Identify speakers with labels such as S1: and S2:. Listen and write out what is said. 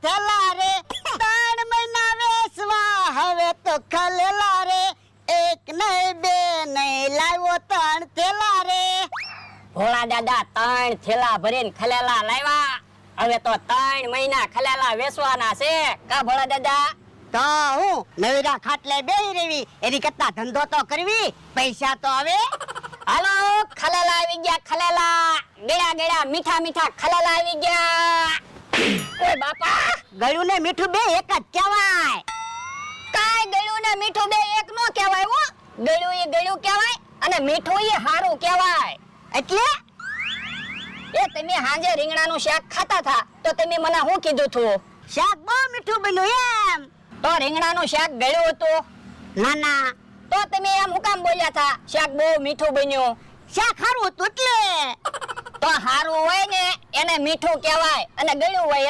S1: થેલા રે 3 મહિના વેસવા હવે તો ખલેલા રે એક નહીં બે નહીં લાવ્યો 3 થેલા રે
S2: ભોળા દાદા 3 થેલા ભરીને ખલેલા લાવ્યા હવે તો 3 મહિના ખલેલા વેચવાના છે કા ભોળા દાદા
S1: તો હું નવીરા ખાટલે બેહી રેવી એની કરતા ધંધો તો કરવી પૈસા તો આવે
S2: હાલો ખલેલા આવી ગયા ખલેલા ગળ્યા ગળ્યા મીઠા મીઠા ખલેલા આવી ગયા ઓય બાપા
S1: ગળ્યું ને મીઠું બે એક જ કહેવાય
S2: કાઈ ગળ્યું ને મીઠું બે એક નો કહેવાય હો ગળ્યું એ ગળ્યું કહેવાય અને મીઠું એ હારું કહેવાય
S1: એટલે
S2: એ તમે હાંજે રીંગણાનું શાક ખાતા થા તો તમે મને શું કીધું હતું
S1: શાક બહુ મીઠું બન્યું એમ
S2: તો રીંગણાનું શાક ગળ્યું હતું
S1: ના ના
S2: તો તમે એમ હું કામ બોલ્યા થા શાક બહુ મીઠું બન્યું
S1: શાક હારું હતું એટલે
S2: તો હારું હોય ને એને મીઠું કહેવાય અને ગળ્યું હોય